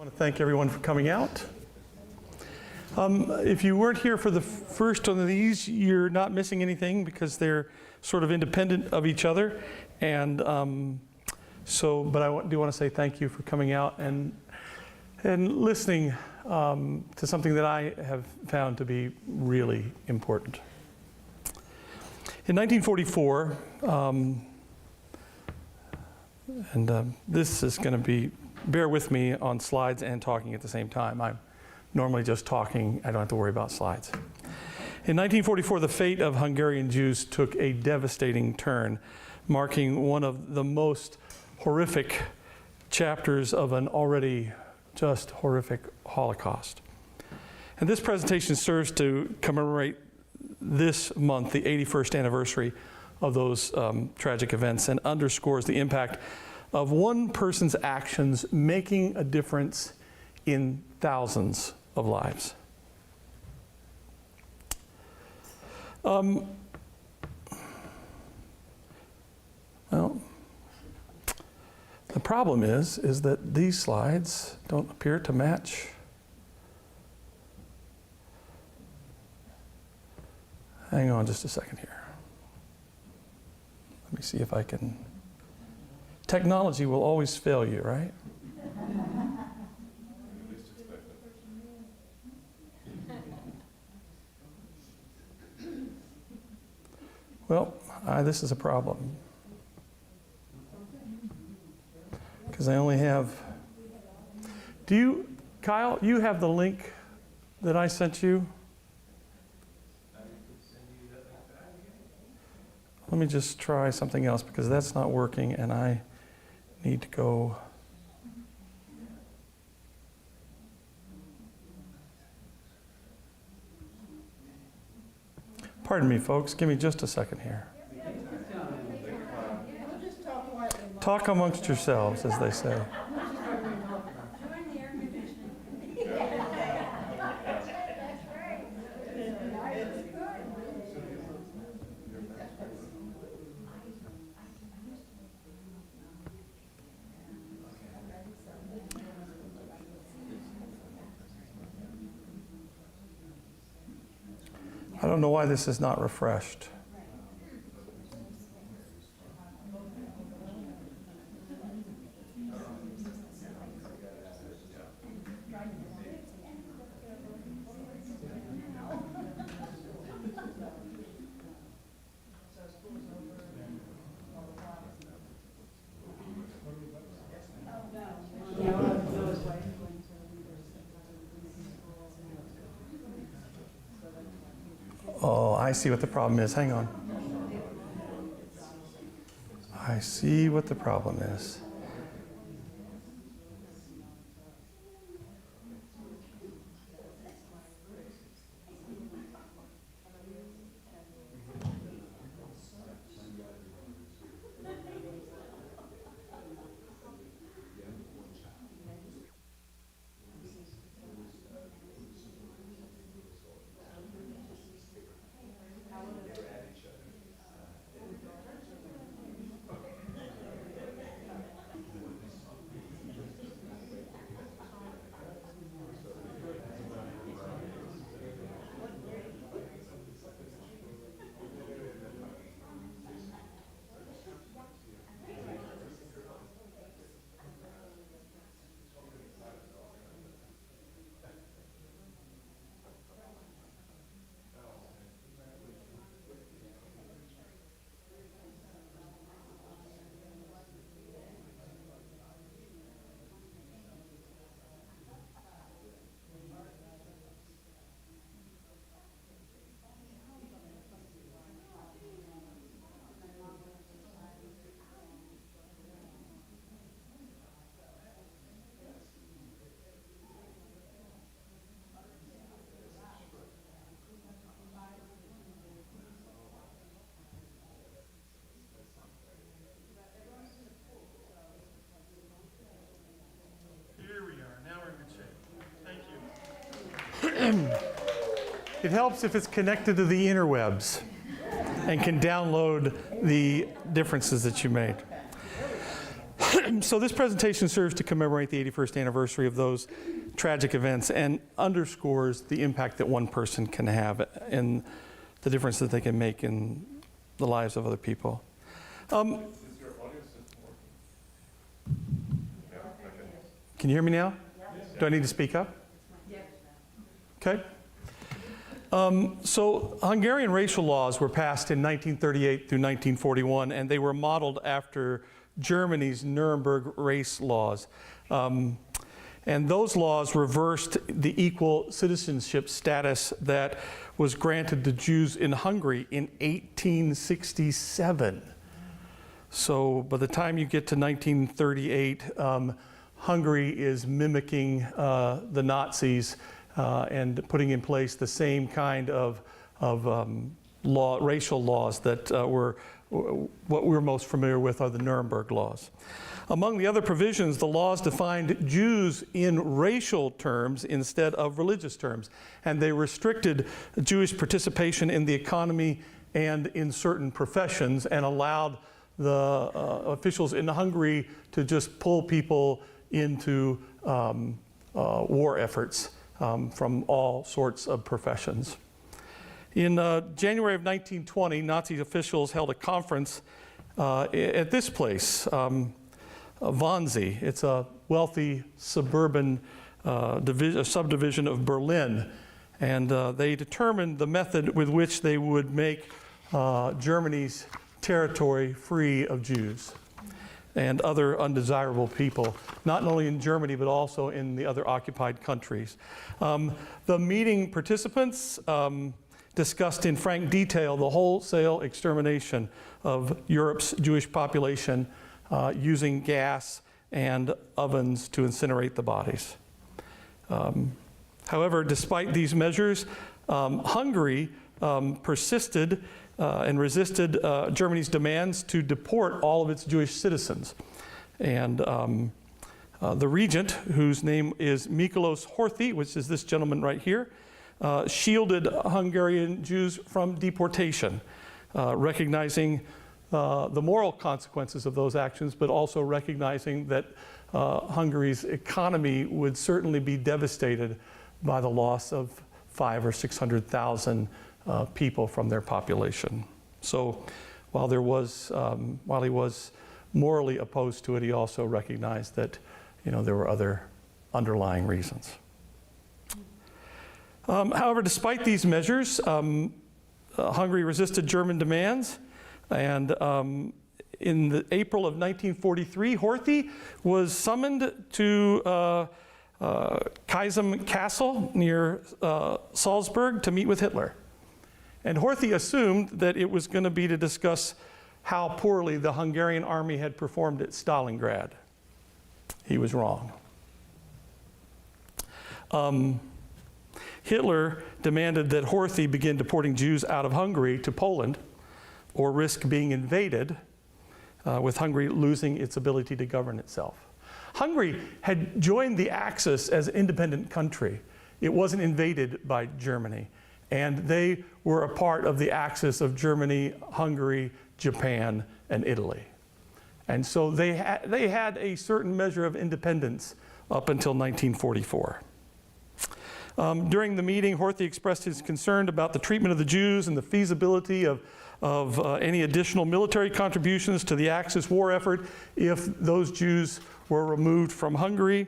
want to thank everyone for coming out. If you weren't here for the first one of these, you're not missing anything because they're sort of independent of each other. And but I do want to say thank you for coming out and listening to something that I have found to be really important. In 1944, this is going to be, bear with me on slides and talking at the same time. I'm normally just talking, I don't have to worry about slides. In 1944, the fate of Hungarian Jews took a devastating turn, marking one of the most horrific chapters of an already just horrific Holocaust. And this presentation serves to commemorate this month, the 81st anniversary of those tragic events, and underscores the impact of one person's actions making a difference in thousands of lives. Well, the problem is that these slides don't appear to match. Hang on just a second here. Let me see if I can. Technology will always fail you, right? Well, this is a problem. Because I only have, Kyle, you have the link that I sent you? Let me just try something else because that's not working and I need to go. Pardon me, folks. Give me just a second here. Talk amongst yourselves, as they say. I don't know why this is not refreshed. Oh, I see what the problem is. Hang on. I see what the problem is. It helps if it's connected to the interwebs and can download the differences that you made. So this presentation serves to commemorate the 81st anniversary of those tragic events and underscores the impact that one person can have and the difference that they can make in the lives of other people. Can you hear me now? Do I need to speak up? Okay. So Hungarian racial laws were passed in 1938 through 1941, and they were modeled after Germany's Nuremberg race laws. And those laws reversed the equal citizenship status that was granted to Jews in Hungary in 1867. So by the time you get to 1938, Hungary is mimicking the Nazis and putting in place the same kind of racial laws that what we're most familiar with are the Nuremberg laws. Among the other provisions, the laws defined Jews in racial terms instead of religious terms, and they restricted Jewish participation in the economy and in certain professions and allowed the officials in Hungary to just pull people into war efforts from all sorts of professions. In January of 1920, Nazi officials held a conference at this place, Wannsee. It's a wealthy suburban subdivision of Berlin. And they determined the method with which they would make Germany's territory free of Jews and other undesirable people, not only in Germany, but also in the other occupied countries. The meeting participants discussed in frank detail the wholesale extermination of Europe's Jewish population using gas and ovens to incinerate the bodies. However, despite these measures, Hungary persisted and resisted Germany's demands to deport all of its Jewish citizens. And the regent, whose name is Miklos Horthy, which is this gentleman right here, shielded Hungarian Jews from deportation, recognizing the moral consequences of those actions, but also recognizing that Hungary's economy would certainly be devastated by the loss of 500,000 or 600,000 people from their population. So while he was morally opposed to it, he also recognized that there were other underlying reasons. However, despite these measures, Hungary resisted German demands, and in April of 1943, Horthy was summoned to Kaisem Castle near Salzburg to meet with Hitler. And Horthy assumed that it was going to be to discuss how poorly the Hungarian army had performed at Stalingrad. He was wrong. Hitler demanded that Horthy begin deporting Jews out of Hungary to Poland or risk being invaded, with Hungary losing its ability to govern itself. Hungary had joined the Axis as an independent country. It wasn't invaded by Germany. And they were a part of the axis of Germany, Hungary, Japan, and Italy. And so they had a certain measure of independence up until 1944. During the meeting, Horthy expressed his concern about the treatment of the Jews and the feasibility of any additional military contributions to the Axis war effort if those Jews were removed from Hungary.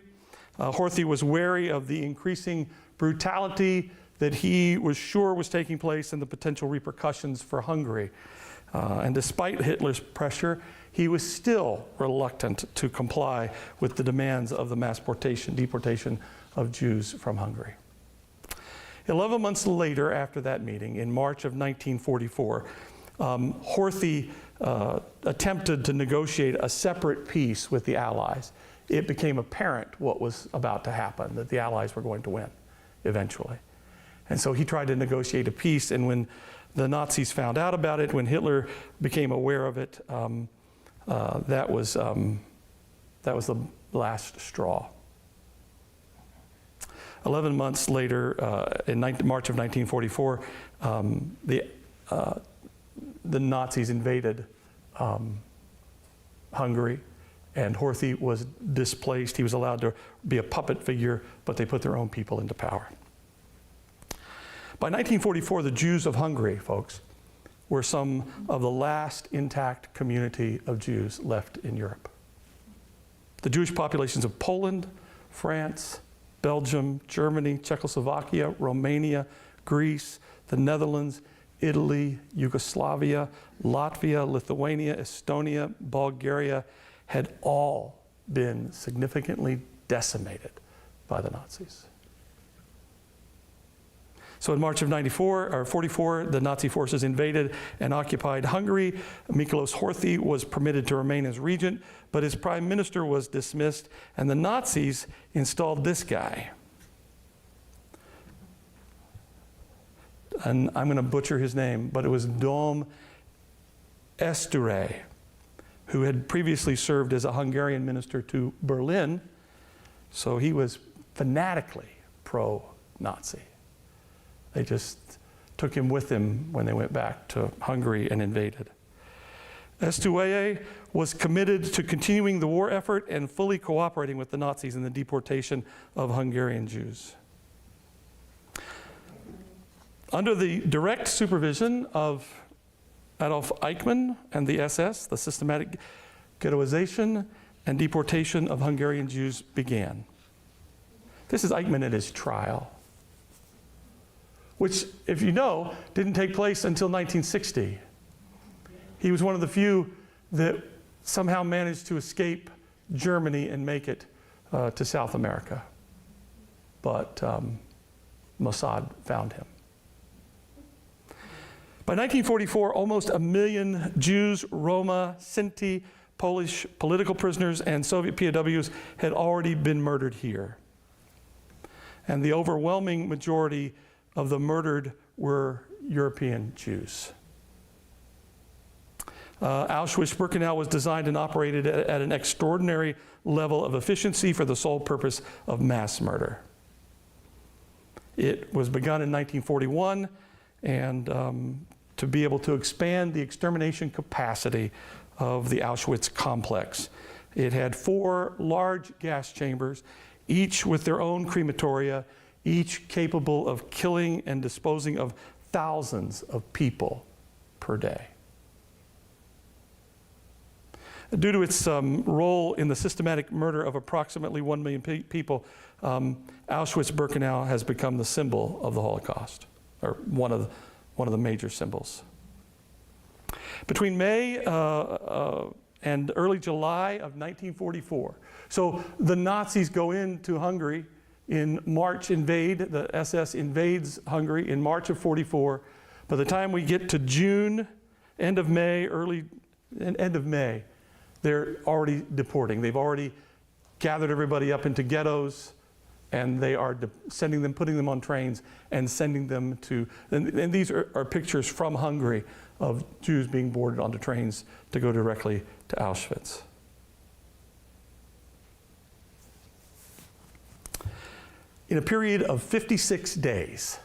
Horthy was wary of the increasing brutality that he was sure was taking place and the potential repercussions for Hungary. And despite Hitler's pressure, he was still reluctant to comply with the demands of the mass deportation of Jews from Hungary. 11 months later, after that meeting, in March of 1944, Horthy attempted to negotiate a separate peace with the Allies. It became apparent what was about to happen, that the Allies were going to win eventually. And so he tried to negotiate a peace, and when the Nazis found out about it, when Hitler became aware of it, that was the last straw. 11 months later, in March of 1944, the Nazis invaded Hungary, and Horthy was displaced. He was allowed to be a puppet figure, but they put their own people into power. By 1944, the Jews of Hungary, folks, were some of the last intact community of Jews left in Europe. The Jewish populations of Poland, France, Belgium, Germany, Czechoslovakia, Romania, Greece, the Netherlands, Italy, Yugoslavia, Latvia, Lithuania, Estonia, Bulgaria had all been significantly decimated by the Nazis. So in March of 44, the Nazi forces invaded and occupied Hungary. Miklos Horthy was permitted to remain as regent, but his prime minister was dismissed, and the Nazis installed this guy. And I'm going to butcher his name, but it was Dom Esture, who had previously served as a Hungarian minister to Berlin, so he was fanatically pro-Nazi. They just took him with them when they went back to Hungary and invaded. Esture was committed to continuing the war effort and fully cooperating with the Nazis in the deportation of Hungarian Jews. Under the direct supervision of Adolf Eichmann and the SS, the systematic ghettoization and deportation of Hungarian Jews began. This is Eichmann at his trial, which, if you know, didn't take place until 1960. He was one of the few that somehow managed to escape Germany and make it to South America. But Mossad found him. By 1944, almost 1 million Jews, Roma, Sinti, Polish political prisoners, and Soviet POWs had already been murdered here. And the overwhelming majority of the murdered were European Jews. Auschwitz-Birkenau was designed and operated at an extraordinary level of efficiency for the sole purpose of mass murder. It was begun in 1941, and to be able to expand the extermination capacity of the Auschwitz complex. It had 4 large gas chambers, each with their own crematoria, each capable of killing and disposing of thousands of people per day. Due to its role in the systematic murder of approximately 1 million people, Auschwitz-Birkenau has become the symbol of the Holocaust, or one of the major symbols. Between May and early July of 1944, so the Nazis go into Hungary in March, the SS invades Hungary in March of 44. By the time we get to June, end of May, they're already deporting. They've already gathered everybody up into ghettos, and they are putting them on trains and sending them to, and these are pictures from Hungary of Jews being boarded onto trains to go directly to Auschwitz. In a period of 56 days,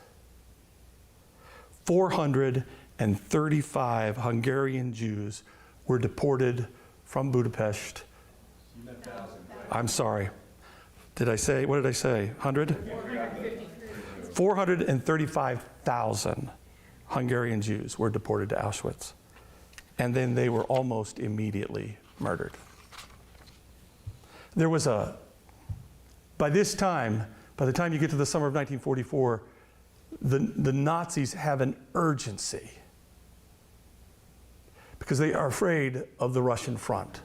435 Hungarian Jews were deported from Budapest. I'm sorry. What did I say? 100? 435,000 Hungarian Jews were deported to Auschwitz. And then they were almost immediately murdered. There was by the time you get to the summer of 1944, the Nazis have an urgency because they are afraid of the Russian front.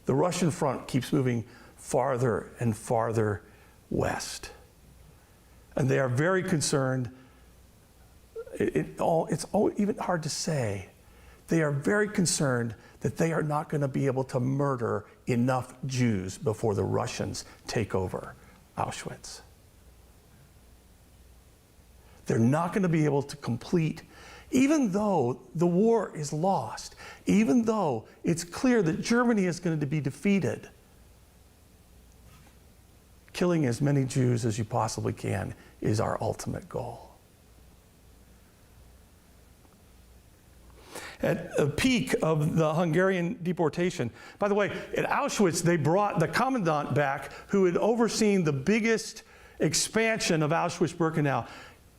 The Russian front keeps moving farther and farther west. And they are very concerned. It's even hard to say. They are very concerned that they are not going to be able to murder enough Jews before the Russians take over Auschwitz. They're not going to be able to complete, even though the war is lost, even though it's clear that Germany is going to be defeated. Killing as many Jews as you possibly can is our ultimate goal. at the peak of the Hungarian deportation. By the way, at Auschwitz, they brought the commandant back who had overseen the biggest expansion of Auschwitz-Birkenau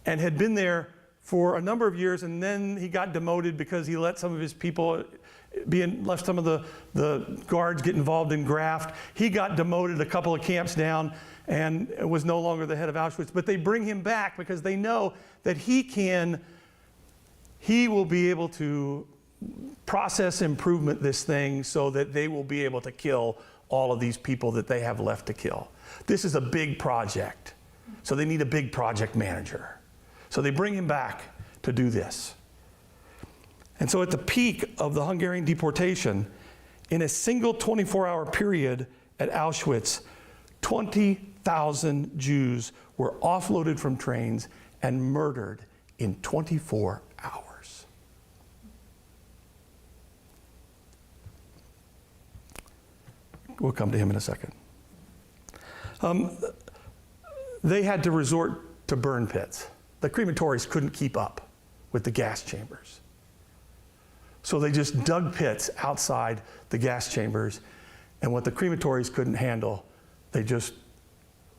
and had been there for a number of years, and then he got demoted because he let some of his people left some of the guards get involved in graft. He got demoted a couple of camps down and was no longer the head of Auschwitz. But they bring him back because they know that he will be able to process improvement this thing so that they will be able to kill all of these people that they have left to kill. This is a big project, so they need a big project manager. So they bring him back to do this. And so at the peak of the Hungarian deportation, in a single 24-hour period at Auschwitz, 20,000 Jews were offloaded from trains and murdered in 24 hours. We'll come to him in a second. They had to resort to burn pits. The crematories couldn't keep up with the gas chambers. So they just dug pits outside the gas chambers, and what the crematories couldn't handle, they just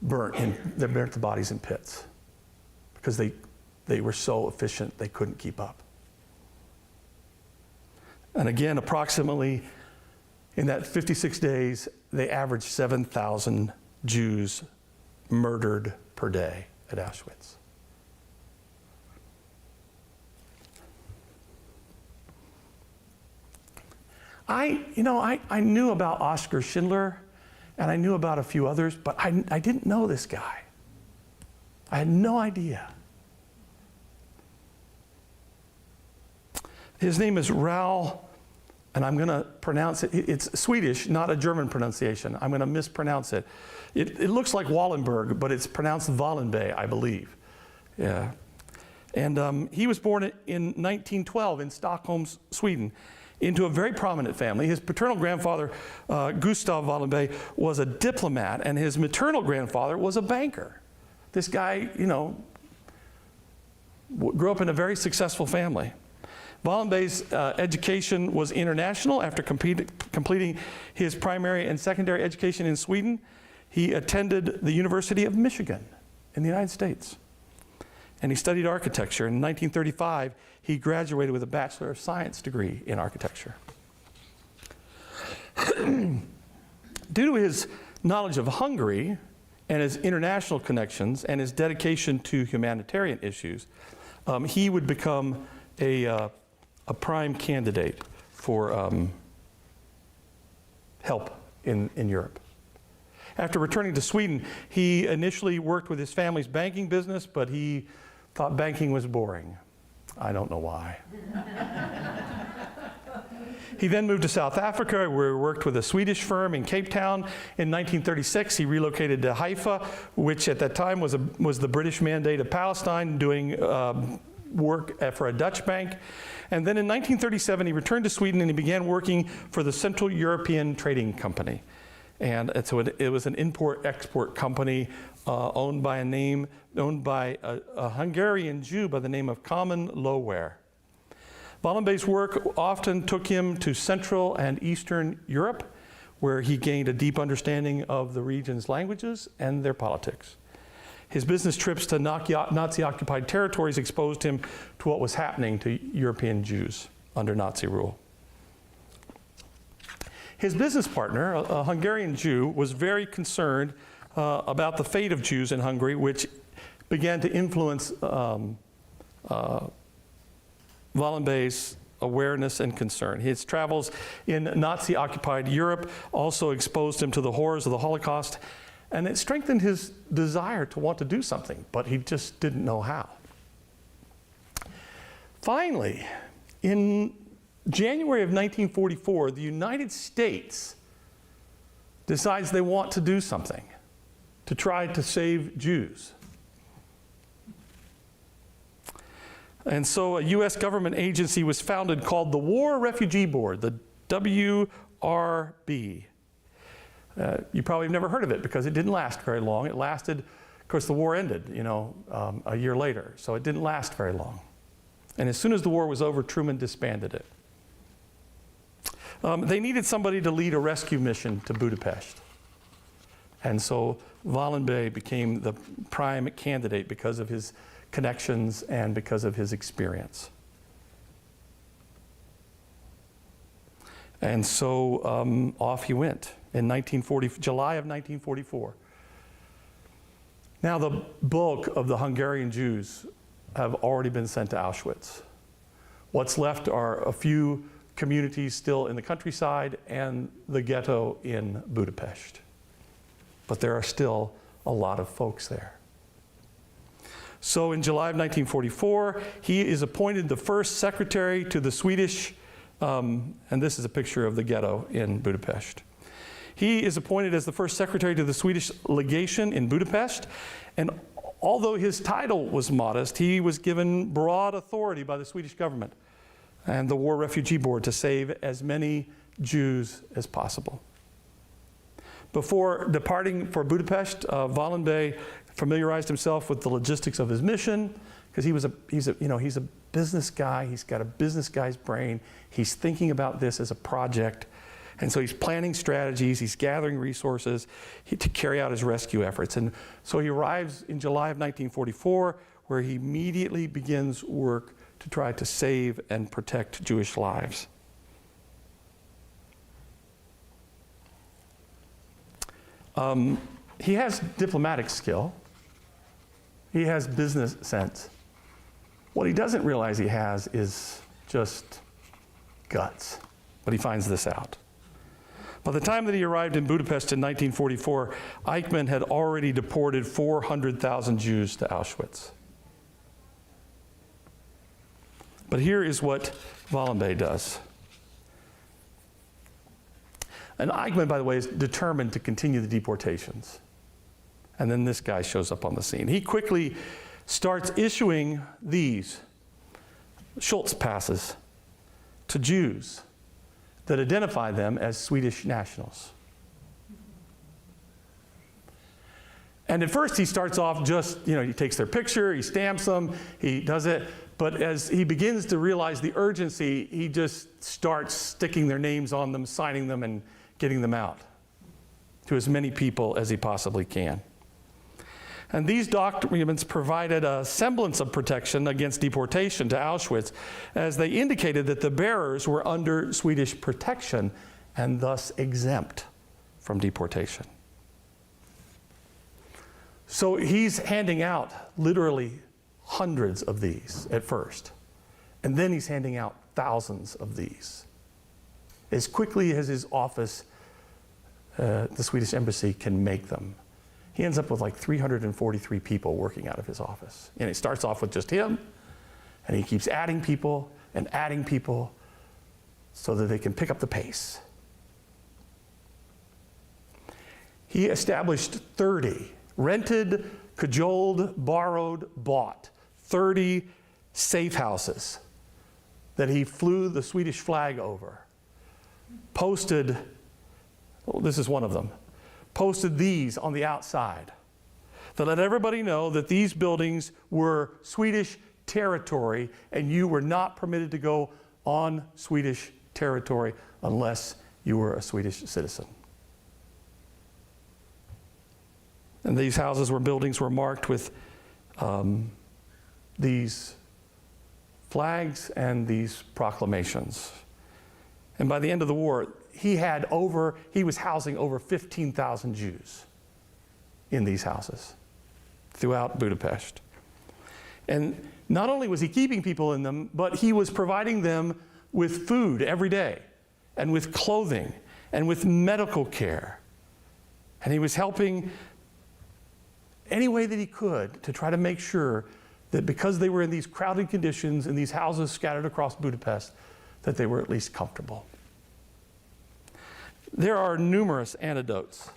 burnt the bodies in pits because they were so efficient they couldn't keep up. And again, approximately in that 56 days, they averaged 7,000 Jews murdered per day at Auschwitz. I knew about Oskar Schindler, and I knew about a few others, but I didn't know this guy. I had no idea. His name is Raoul, and I'm going to pronounce it. It's Swedish, not a German pronunciation. I'm going to mispronounce it. It looks like Wallenberg, but it's pronounced Wallenberg, I believe. Yeah. And he was born in 1912 in Stockholm, Sweden, into a very prominent family. His paternal grandfather, Gustav Wallenberg, was a diplomat, and his maternal grandfather was a banker. This guy, grew up in a very successful family. Wallenberg's education was international. After completing his primary and secondary education in Sweden, he attended the University of Michigan in the United States. And he studied architecture. In 1935, he graduated with a Bachelor of Science degree in architecture. Due to his knowledge of Hungary and his international connections and his dedication to humanitarian issues, he would become a prime candidate for help in Europe. After returning to Sweden, he initially worked with his family's banking business, but he thought banking was boring. I don't know why. He then moved to South Africa, where he worked with a Swedish firm in Cape Town. In 1936, he relocated to Haifa, which at that time was the British Mandate of Palestine, doing work for a Dutch bank. And then in 1937, he returned to Sweden and he began working for the Central European Trading Company. And so it was an import-export company owned by a Hungarian Jew by the name of Kamen Loware. Wallenberg's work often took him to Central and Eastern Europe, where he gained a deep understanding of the region's languages and their politics. His business trips to Nazi-occupied territories exposed him to what was happening to European Jews under Nazi rule. His business partner, a Hungarian Jew, was very concerned about the fate of Jews in Hungary, which began to influence Wallenberg's awareness and concern. His travels in Nazi-occupied Europe also exposed him to the horrors of the Holocaust, and it strengthened his desire to want to do something, but he just didn't know how. Finally, in January of 1944, the United States decides they want to do something to try to save Jews. And so a U.S. government agency was founded called the War Refugee Board, the WRB. You probably have never heard of it because it didn't last very long. It lasted, of course, the war ended, a year later, so it didn't last very long. And as soon as the war was over, Truman disbanded it. They needed somebody to lead a rescue mission to Budapest. And so Wallenberg became the prime candidate because of his connections and because of his experience. And so off he went in July of 1944. Now the bulk of the Hungarian Jews have already been sent to Auschwitz. What's left are a few communities still in the countryside and the ghetto in Budapest. But there are still a lot of folks there. So in July of 1944, he is appointed the first secretary to the Swedish, and this is a picture of the ghetto in Budapest. He is appointed as the first secretary to the Swedish legation in Budapest, and although his title was modest, he was given broad authority by the Swedish government and the War Refugee Board to save as many Jews as possible. Before departing for Budapest, Wallenberg familiarized himself with the logistics of his mission, because he's a business guy. He's got a business guy's brain. He's thinking about this as a project. And so he's planning strategies, he's gathering resources to carry out his rescue efforts. And so he arrives in July of 1944, where he immediately begins work to try to save and protect Jewish lives. He has diplomatic skill. He has business sense. What he doesn't realize he has is just guts. But he finds this out. By the time that he arrived in Budapest in 1944, Eichmann had already deported 400,000 Jews to Auschwitz. But here is what Wallenberg does. And Eichmann, by the way, is determined to continue the deportations. And then this guy shows up on the scene. He quickly starts issuing these Schultz passes to Jews that identify them as Swedish nationals. And at first he starts off just, he takes their picture, he stamps them, he does it. But as he begins to realize the urgency, he just starts sticking their names on them, signing them, and getting them out to as many people as he possibly can. And these documents provided a semblance of protection against deportation to Auschwitz, as they indicated that the bearers were under Swedish protection and thus exempt from deportation. So he's handing out literally hundreds of these at first, and then he's handing out thousands of these. As quickly as his office, the Swedish embassy, can make them. He ends up with like 343 people working out of his office. And it starts off with just him, and he keeps adding people so that they can pick up the pace. He established 30, rented, cajoled, borrowed, bought 30 safe houses that he flew the Swedish flag over. Posted, this is one of them, posted these on the outside to let everybody know that these buildings were Swedish territory and you were not permitted to go on Swedish territory unless you were a Swedish citizen. And these houses were buildings were marked with these flags and these proclamations. And by the end of the war, he was housing over 15,000 Jews in these houses throughout Budapest. And not only was he keeping people in them, but he was providing them with food every day, and with clothing, and with medical care. And he was helping any way that he could to try to make sure that because they were in these crowded conditions in these houses scattered across Budapest, that they were at least comfortable. There are numerous anecdotes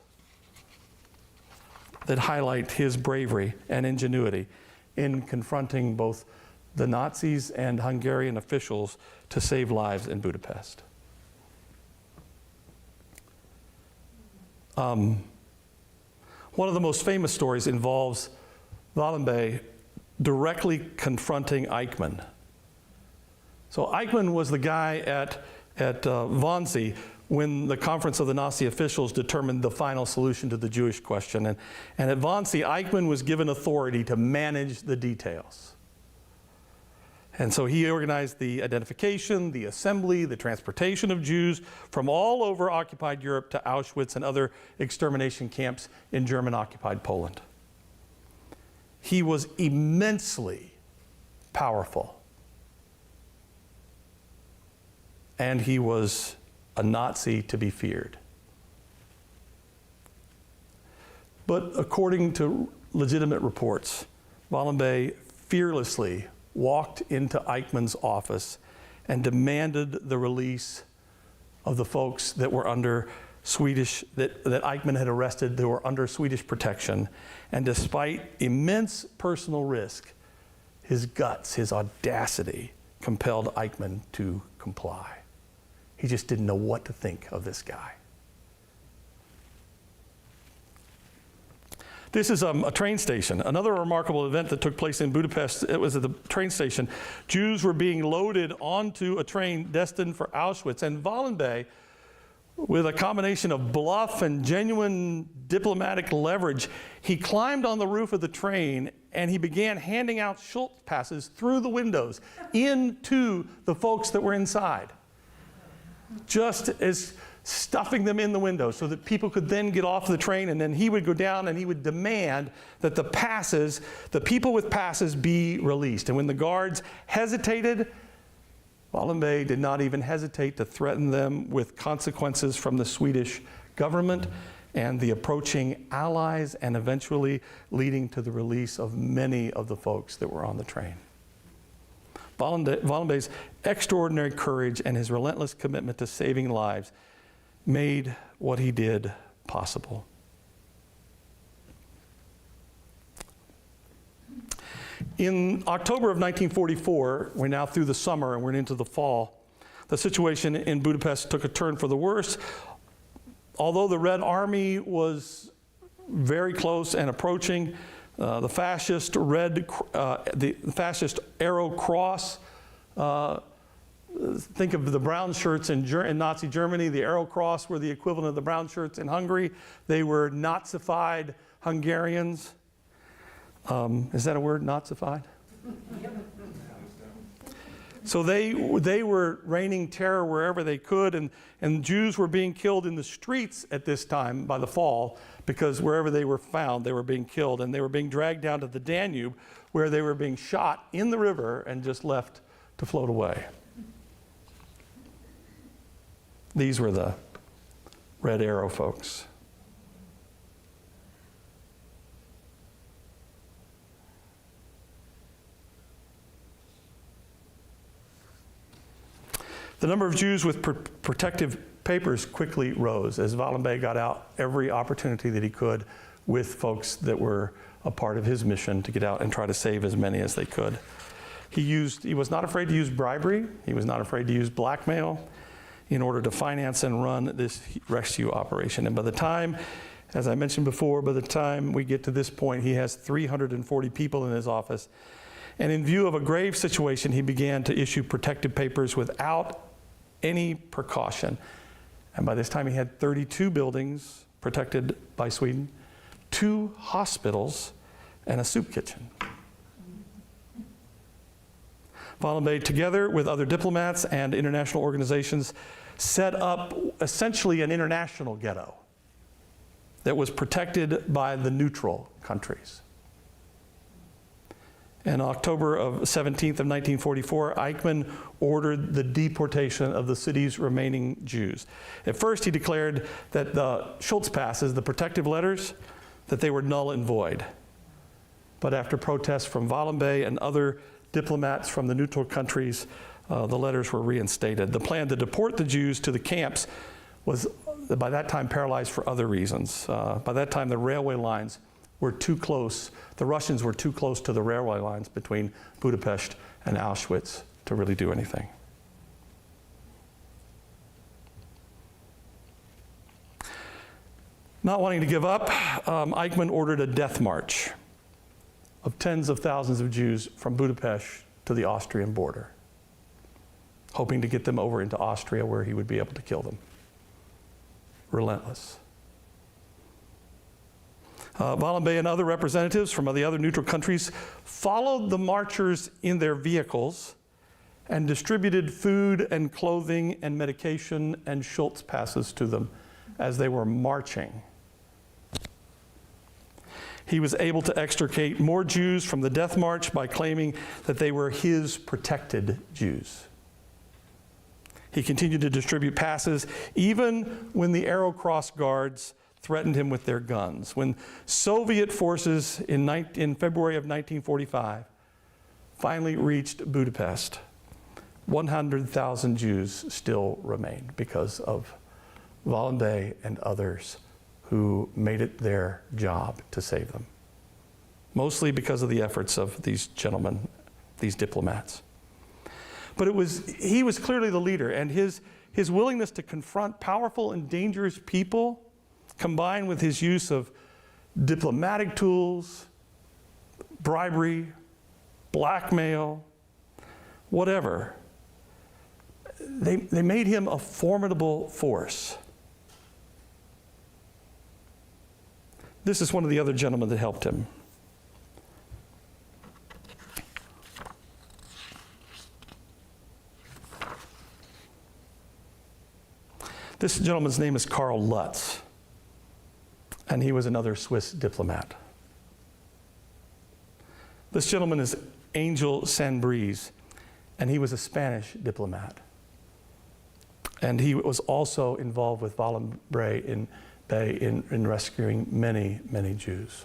that highlight his bravery and ingenuity in confronting both the Nazis and Hungarian officials to save lives in Budapest. One of the most famous stories involves Wallenberg directly confronting Eichmann. So Eichmann was the guy at at Wannsee when the Conference of the Nazi officials determined the final solution to the Jewish question. And at Wannsee, Eichmann was given authority to manage the details. And so he organized the identification, the assembly, the transportation of Jews from all over occupied Europe to Auschwitz and other extermination camps in German-occupied Poland. He was immensely powerful. And he was a Nazi to be feared. But according to legitimate reports, Wallenberg fearlessly walked into Eichmann's office and demanded the release of the folks that were under Swedish, that Eichmann had arrested, that were under Swedish protection. And despite immense personal risk, his guts, his audacity, compelled Eichmann to comply. He just didn't know what to think of this guy. This is a train station. Another remarkable event that took place in Budapest, it was at the train station. Jews were being loaded onto a train destined for Auschwitz. And Wallenberg, with a combination of bluff and genuine diplomatic leverage, he climbed on the roof of the train and he began handing out Schultz passes through the windows into the folks that were inside. Just as stuffing them in the window so that people could then get off the train, and then he would go down and he would demand that the people with passes be released. And when the guards hesitated, Wallenberg did not even hesitate to threaten them with consequences from the Swedish government and the approaching Allies, and eventually leading to the release of many of the folks that were on the train. Wallenberg's extraordinary courage and his relentless commitment to saving lives made what he did possible. In October of 1944, we're now through the summer and we're into the fall, the situation in Budapest took a turn for the worse. Although the Red Army was very close and approaching, the fascist Arrow Cross, think of the brown shirts in Nazi Germany. The Arrow Cross were the equivalent of the brown shirts in Hungary. They were Nazified Hungarians. Is that a word, Nazified? So they were raining terror wherever they could, and Jews were being killed in the streets at this time by the fall, because wherever they were found, they were being killed, and they were being dragged down to the Danube, where they were being shot in the river and just left to float away. These were the Red Arrow folks. The number of Jews with protective papers quickly rose as Wallenberg got out every opportunity that he could with folks that were a part of his mission to get out and try to save as many as they could. He was not afraid to use bribery. He was not afraid to use blackmail in order to finance and run this rescue operation. And by the time, as I mentioned before, by the time we get to this point, he has 340 people in his office. And in view of a grave situation, he began to issue protective papers without any precaution. And by this time, he had 32 buildings protected by Sweden, 2 hospitals, and a soup kitchen. Wallenberg, together with other diplomats and international organizations, set up essentially an international ghetto that was protected by the neutral countries. In October 17th of 1944, Eichmann ordered the deportation of the city's remaining Jews. At first, he declared that the Schultz passes, the protective letters, that they were null and void. But after protests from Wallenberg and other diplomats from the neutral countries, the letters were reinstated. The plan to deport the Jews to the camps was, by that time, paralyzed for other reasons. By that time, the railway lines were too close. The Russians were too close to the railway lines between Budapest and Auschwitz to really do anything. Not wanting to give up, Eichmann ordered a death march of tens of thousands of Jews from Budapest to the Austrian border, hoping to get them over into Austria where he would be able to kill them. Relentless. Wallenberg and other representatives from the other neutral countries followed the marchers in their vehicles and distributed food and clothing and medication and Schultz passes to them as they were marching. He was able to extricate more Jews from the death march by claiming that they were his protected Jews. He continued to distribute passes even when the Arrow Cross guards threatened him with their guns. When Soviet forces in February of 1945 finally reached Budapest, 100,000 Jews still remained because of Wallenberg and others who made it their job to save them. Mostly because of the efforts of these gentlemen, these diplomats. But he was clearly the leader, and his willingness to confront powerful and dangerous people, combined with his use of diplomatic tools, bribery, blackmail, whatever, they made him a formidable force. This is one of the other gentlemen that helped him. This gentleman's name is Karl Lutz, and he was another Swiss diplomat. This gentleman is Angel Sanbrise, and he was a Spanish diplomat. And he was also involved with Wallenberg in rescuing many, many Jews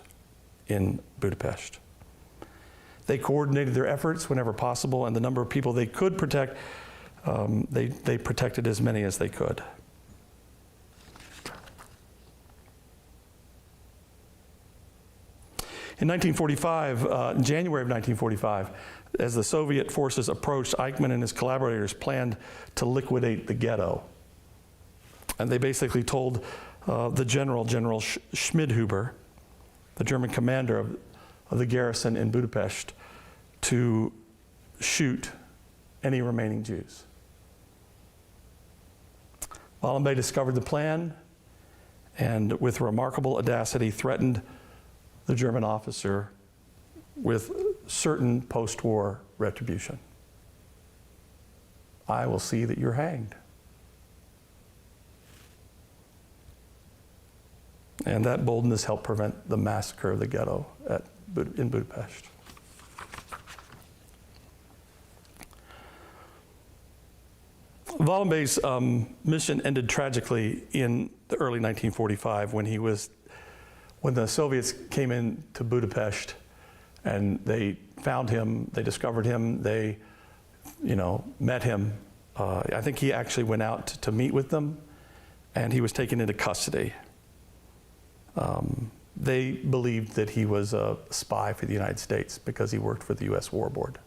in Budapest. They coordinated their efforts whenever possible, and the number of people they could protect, they protected as many as they could. In 1945, January of 1945, as the Soviet forces approached, Eichmann and his collaborators planned to liquidate the ghetto. And they basically told General Schmidhuber, the German commander of the garrison in Budapest, to shoot any remaining Jews. Wallenberg discovered the plan and with remarkable audacity threatened the German officer with certain post-war retribution. I will see that you're hanged. And that boldness helped prevent the massacre of the ghetto in Budapest. Wallenberg's mission ended tragically in the early 1945 when the Soviets came into Budapest and they found him, they discovered him, they, met him. I think he actually went out to meet with them, and he was taken into custody. They believed that he was a spy for the United States because he worked for the U.S. War Board.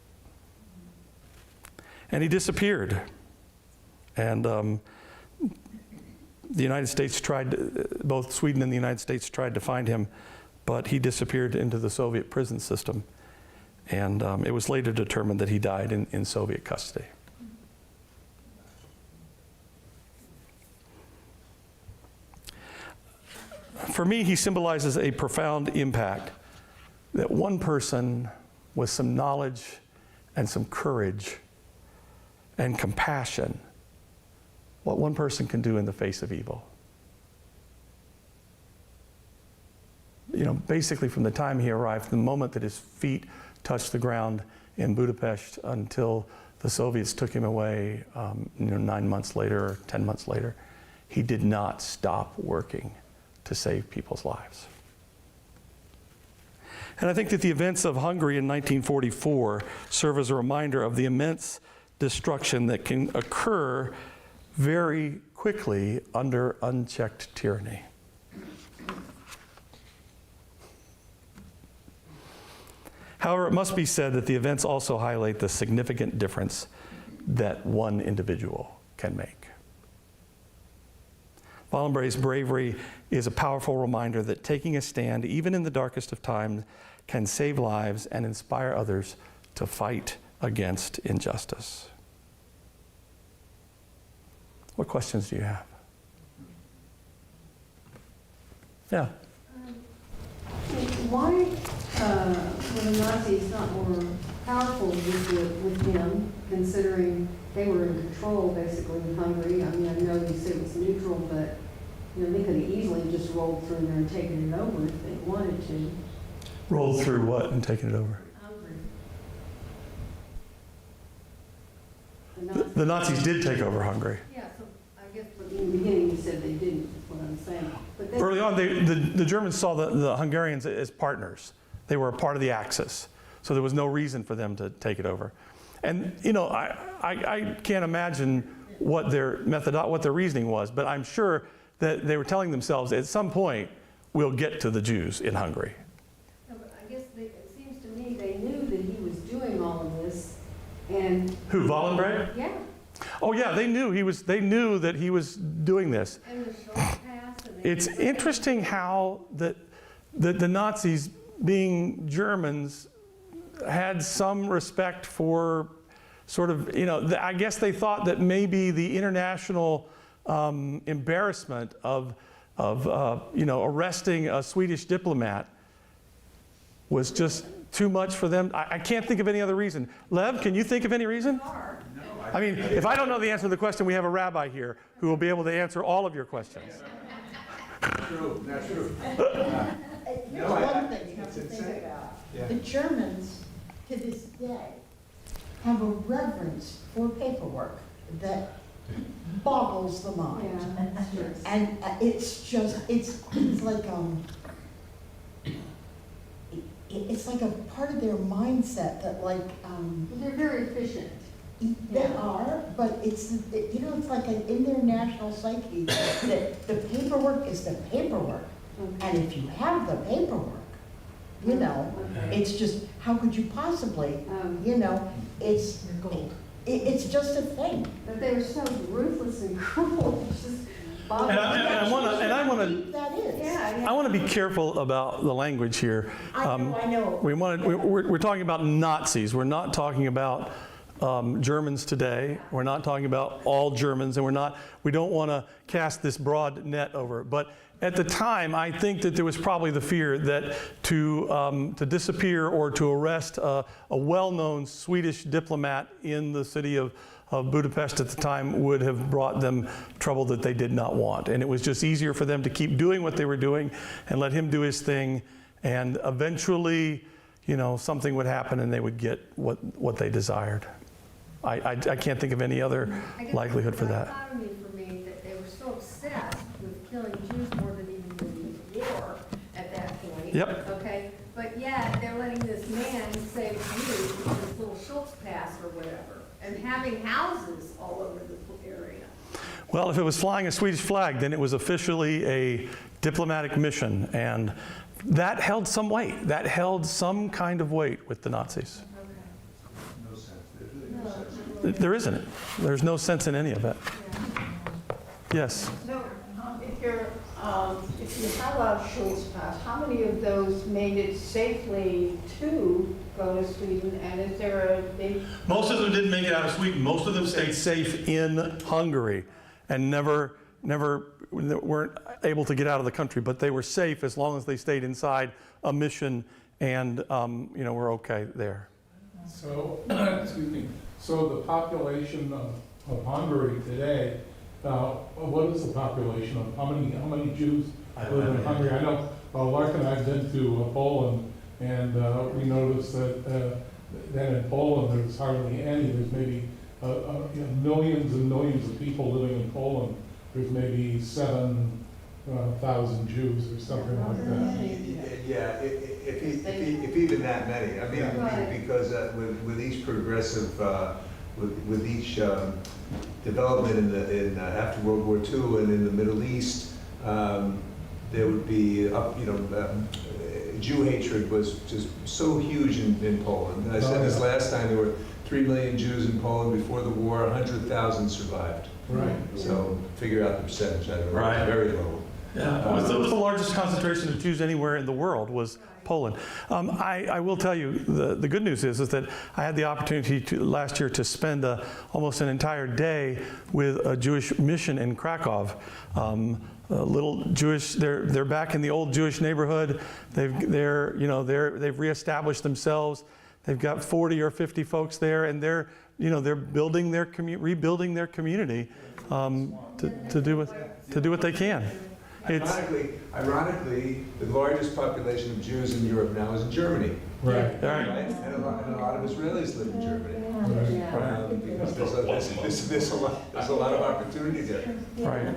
And he disappeared. And the United States both Sweden and the United States tried to find him, but he disappeared into the Soviet prison system. And it was later determined that he died in Soviet custody. For me, he symbolizes a profound impact that one person with some knowledge and some courage and compassion, what one person can do in the face of evil. Basically from the time he arrived, the moment that his feet touched the ground in Budapest until the Soviets took him away 9 months later or 10 months later, he did not stop working to save people's lives. And I think that the events of Hungary in 1944 serve as a reminder of the immense destruction that can occur very quickly under unchecked tyranny. However, it must be said that the events also highlight the significant difference that one individual can make. Wallenberg's bravery is a powerful reminder that taking a stand, even in the darkest of times, can save lives and inspire others to fight against injustice. What questions do you have? Yeah. Why were the Nazis not more powerful with him, considering they were in control basically in Hungary? I mean, I know you said it was neutral, but they could have easily just rolled through there and taken it over if they wanted to. Rolled through what and taken it over? Hungary. The Nazis did take over Hungary. Yeah, so I guess in the beginning you said they didn't, is what I'm saying. But they, Early on, the Germans saw the Hungarians as partners. They were a part of the Axis. So there was no reason for them to take it over. And, I can't imagine what their what their reasoning was, but I'm sure that they were telling themselves at some point, we'll get to the Jews in Hungary. no, but I guess it seems to me they knew that he was doing all of this, and Who, Wallenberg? yeah, Oh yeah, they knew that he was doing this. and the Schultz pass. And It's interesting how the Nazis, being Germans, had some respect for sort of, I guess they thought that maybe the international embarrassment of arresting a Swedish diplomat was just too much for them. I can't think of any other reason. Lev, can you think of any reason? I mean, if I don't know the answer to the question, we have a rabbi here who will be able to answer all of your questions. True, not true. Here's one thing you have to think about. Yeah. The Germans, to this day, have a reverence for paperwork that boggles the mind. Yeah, that's true. And it's just, it's like, it's like a part of their mindset that They're very efficient. they are, but it's like in their national psyche that the paperwork is the paperwork. And if you have the paperwork, Okay. it's just, how could you possibly, it's Gold. it's just a thing. But they were so ruthless and cruel. It's just boggling. I want to That is. Yeah, I want to be careful about the language here. I know. We're talking about Nazis. We're not talking about Germans today. We're not talking about all Germans, and we don't want to cast this broad net over. But at the time, I think that there was probably the fear that to disappear or to arrest a well-known Swedish diplomat in the city of Budapest at the time would have brought them trouble that they did not want. And it was just easier for them to keep doing what they were doing and let him do his thing. And eventually, something would happen and they would get what they desired. I can't think of any other likelihood for that. Dichotomy for me that they were so obsessed with killing Jews more than even the war at that point. Yep. Okay, but yet they're letting this man save Jews with this little Schultz pass or whatever, and having houses all over the area. Well, if it was flying a Swedish flag, then it was officially a diplomatic mission, and that held some weight. That held some kind of weight with the Nazis. No sense. There's really no sense. There isn't. There's no sense in any of it. Yes. So, if you have a Schultz pass, how many of those made it safely to go to Sweden? And is there a big... Most of them didn't make it out of Sweden. Most of them stayed safe in Hungary and never weren't able to get out of the country. But they were safe as long as they stayed inside a mission and, were okay there. So, excuse me, so the population of Hungary today, what is the population of, how many Jews live in Hungary? I know, Lark and I have been to Poland, and we noticed that in Poland there's hardly any. There's maybe millions and millions of people living in Poland. There's maybe 7,000 Jews or something like that. Yeah, if even that many. I mean, Right. because with each progressive, with each development in after World War II and in the Middle East, there would be Jew hatred was just so huge in Poland. And I said this last time, there were 3 million Jews in Poland before the war. 100,000 survived. Right. So figure out the percentage. I don't know. Right. Very low. Yeah, it was the largest concentration of Jews anywhere in the world was Poland. I will tell you, the good news is that I had the opportunity last year to spend almost an entire day with a Jewish mission in Krakow. Little Jewish, they're back in the old Jewish neighborhood. They've reestablished themselves. They've got 40 or 50 folks there, and they're building their rebuilding their community to do what they can. Ironically, the largest population of Jews in Europe now is in Germany. Right. And a lot of Israelis live in Germany. Yeah. Because there's a lot of opportunity there. Right.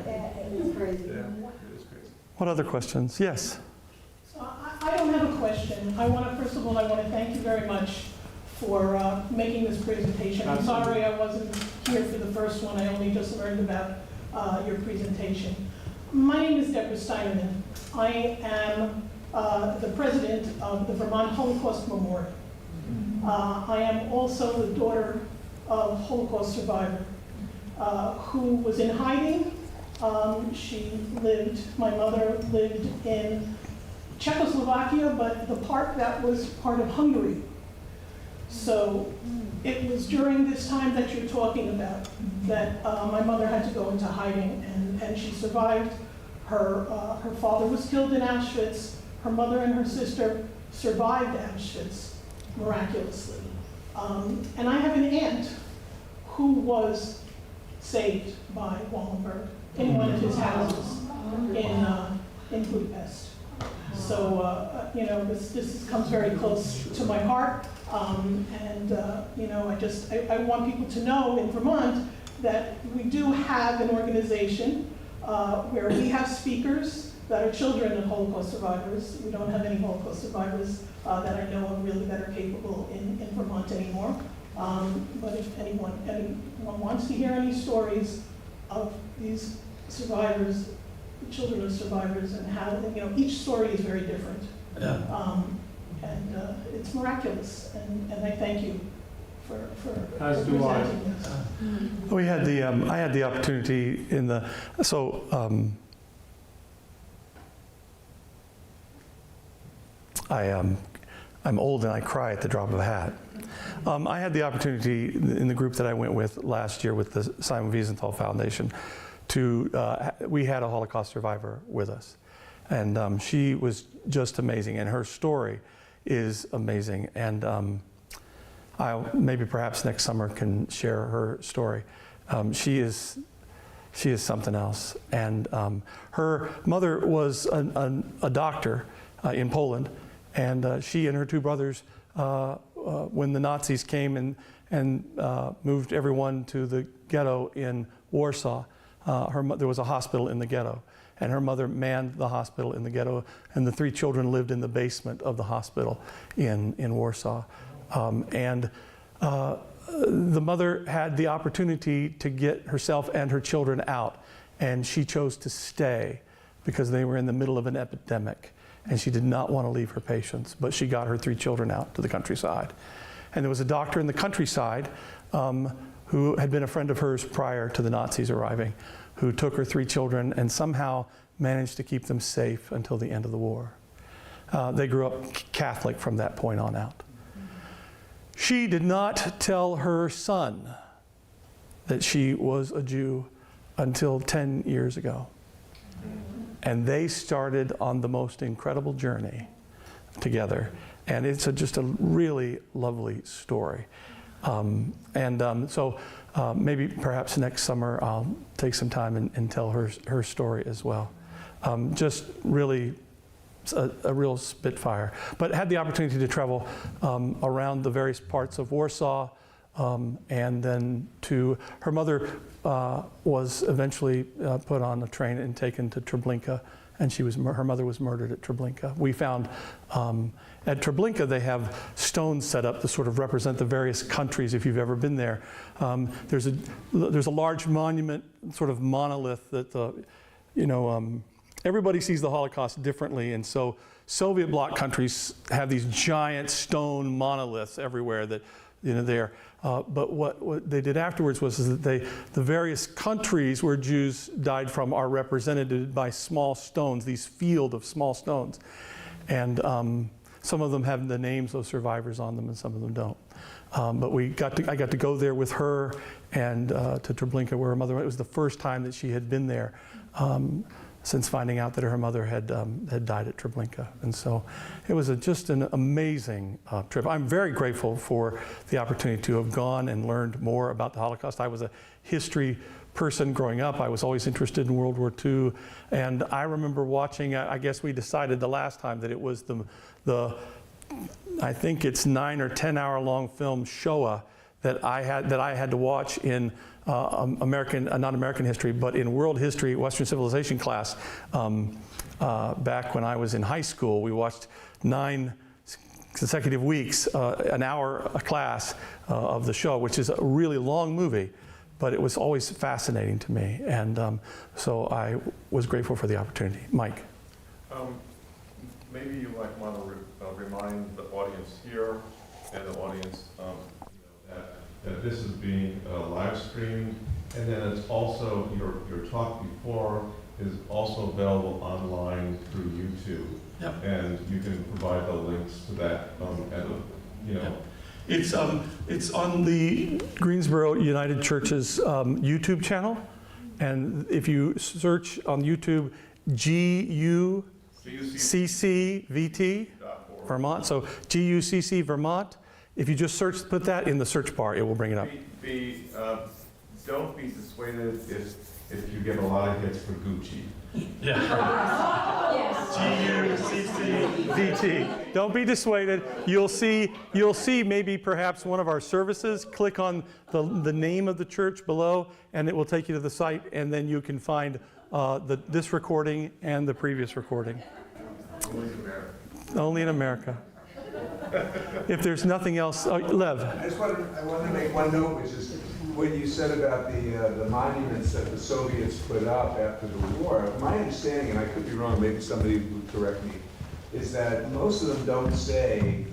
It's crazy. Yeah, it is crazy. What other questions? Yes. So I don't have a question. First of all, I want to thank you very much for making this presentation. I'm sorry I wasn't here for the first one. I only just learned about your presentation. My name is Deborah Steinerman. I am the president of the Vermont Holocaust Memorial. I am also the daughter of a Holocaust survivor who was in hiding. My mother lived in Czechoslovakia, but the part that was part of Hungary. So it was during this time that you're talking about that my mother had to go into hiding, and she survived. Her father was killed in Auschwitz. Her mother and her sister survived Auschwitz miraculously. And I have an aunt who was saved by Wallenberg in one of his houses in Budapest. So, this comes very close to my heart. I want people to know in Vermont that we do have an organization where we have speakers that are children of Holocaust survivors. We don't have any Holocaust survivors that I know of really that are capable in Vermont anymore. But if anyone wants to hear any stories of these survivors, the children of survivors, and how, each story is very different. Yeah. It's miraculous, and I thank you for As do I. presenting this. We had I had the opportunity I'm old and I cry at the drop of a hat. I had the opportunity in the group that I went with last year with the Simon Wiesenthal Foundation we had a Holocaust survivor with us, and she was just amazing, and her story is amazing, and maybe perhaps next summer can share her story. She is something else, and her mother was a doctor in Poland, and she and her two brothers, when the Nazis came and moved everyone to the ghetto in Warsaw, there was a hospital in the ghetto, and her mother manned the hospital in the ghetto, and the three children lived in the basement of the hospital in Warsaw. The mother had the opportunity to get herself and her children out, and she chose to stay because they were in the middle of an epidemic, and she did not want to leave her patients, but she got her three children out to the countryside. And there was a doctor in the countryside who had been a friend of hers prior to the Nazis arriving, who took her three children and somehow managed to keep them safe until the end of the war. They grew up Catholic from that point on out. She did not tell her son that she was a Jew until 10 years ago. And they started on the most incredible journey together. And it's just a really lovely story. So maybe perhaps next summer I'll take some time and tell her story as well. Just really a real spitfire. But had the opportunity to travel around the various parts of Warsaw, and then her mother was eventually put on a train and taken to Treblinka, and her mother was murdered at Treblinka. We found at Treblinka they have stones set up to sort of represent the various countries. If you've ever been there, there's a large monument, sort of monolith that everybody sees the Holocaust differently, and so Soviet bloc countries have these giant stone monoliths everywhere that there. But what they did afterwards was that the various countries where Jews died from are represented by small stones, these field of small stones. And some of them have the names of survivors on them and some of them don't. But I got to go there with her and to Treblinka where her mother went. It was the first time that she had been there since finding out that her mother had died at Treblinka. And so it was just an amazing trip. I'm very grateful for the opportunity to have gone and learned more about the Holocaust. I was a history person growing up. I was always interested in World War II. And I remember watching, I guess we decided the last time that it was I think it's 9 or 10 hour long film Shoah that I had to watch in not American history, but in world history, Western civilization class. Back when I was in high school, we watched 9 consecutive weeks, an hour a class of the Shoah, which is a really long movie, but it was always fascinating to me. And so I was grateful for the opportunity. Mike. Maybe you might want to remind the audience here and the audience that this is being live streamed, and then it's also, your talk before is also available online through YouTube. Yep. And you can provide the links to that, Yep. It's on the Greensboro United Church's YouTube channel, and if you search on YouTube GUCC Vermont, so GUCC Vermont, if you just put that in the search bar, it will bring it up. Don't be dissuaded if you get a lot of hits for Gucci. Yeah. GUCCVT. Don't be dissuaded. You'll see maybe perhaps one of our services. Click on the name of the church below, and it will take you to the site, and then you can find this recording and the previous recording. Only in America. If there's nothing else, Lev. I wanted to make one note, which is what you said about the monuments that the Soviets put up after the war. My understanding, and I could be wrong, maybe somebody would correct me, is that most of them don't say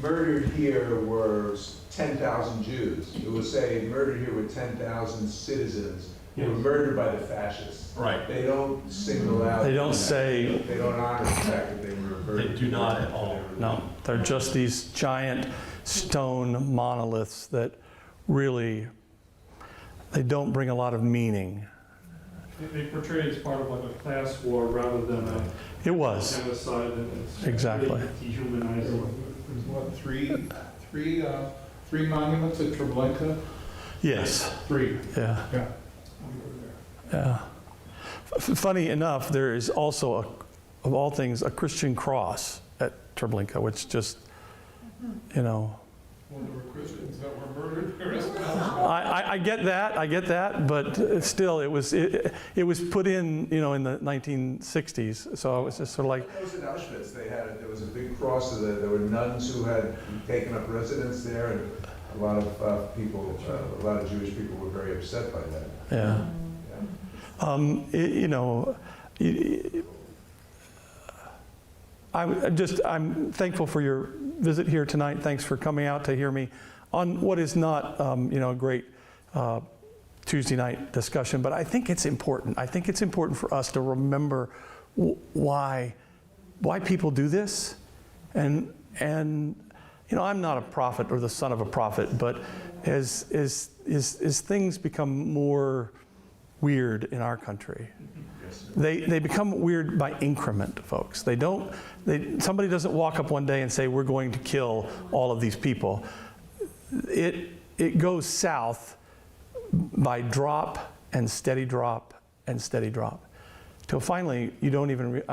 murdered here were 10,000 Jews. It will say murdered here were 10,000 citizens who were murdered by the fascists. Right. They don't single out. They don't say. They don't honor the fact that they were murdered. They do not at all. No, they're just these giant stone monoliths that really, they don't bring a lot of meaning. They portray it as part of like a class war rather than a genocide. It's Exactly. really dehumanizing. There's what, three monuments at Treblinka? Yes. 3. Yeah. Yeah. Yeah. Funny enough, there is also, of all things, a Christian cross at Treblinka, which just, Well, there were Christians that were murdered. I get that, but still, it was put in, in the 1960s, so it was just sort of like. It was in Auschwitz. There was a big cross. There were nuns who had taken up residence there, and a lot of people, a lot of Jewish people were very upset by that. Yeah. I'm thankful for your visit here tonight. Thanks for coming out to hear me on what is not, a great Tuesday night discussion, but I think it's important. I think it's important for us to remember why people do this, and I'm not a prophet or the son of a prophet, but as things become more weird in our country, they become weird by increment, folks. Somebody doesn't walk up one day and say, we're going to kill all of these people. It goes south by drop and steady drop and steady drop, till finally you don't even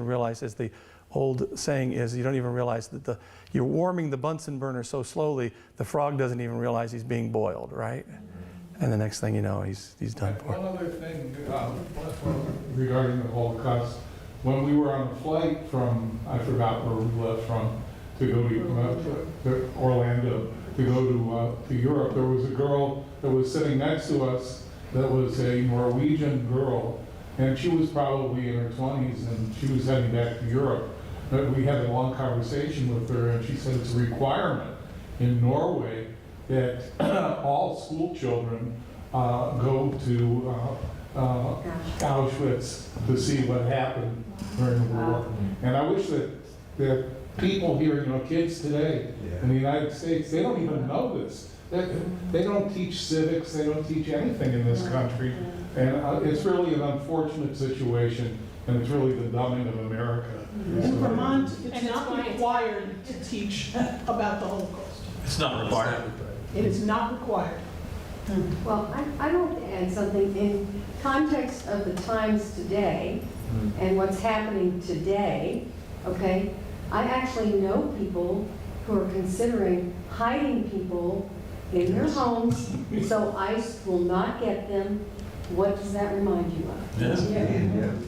realize, as the old saying is, you don't even realize that you're warming the Bunsen burner so slowly the frog doesn't even realize he's being boiled, right? And the next thing you know, he's done for. One other thing regarding the Holocaust, when we were on the flight from, I forgot where we left from, to go to Orlando, to go to Europe, there was a girl that was sitting next to us that was a Norwegian girl, and she was probably in her 20s, and she was heading back to Europe. But we had a long conversation with her, and she said it's a requirement in Norway that all school children go to Auschwitz to see what happened during the war. And I wish that people here, kids today in the United States, they don't even know this. They don't teach civics, they don't teach anything in this country. And it's really an unfortunate situation, and it's really the dumbing of America. In Vermont, it's not required to teach about the Holocaust. It's not required. It is not required. Well, I want to add something in context of the times today and what's happening today, okay? I actually know people who are considering hiding people in their homes so ICE will not get them. What does that remind you of? Yeah.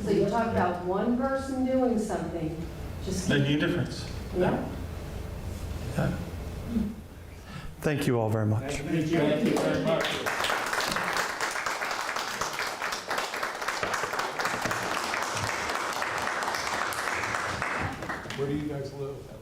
So you talk about one person doing something, just keep, Making a difference. yeah. Yeah. Thank you all very much. Thank you very much. Where do you guys live?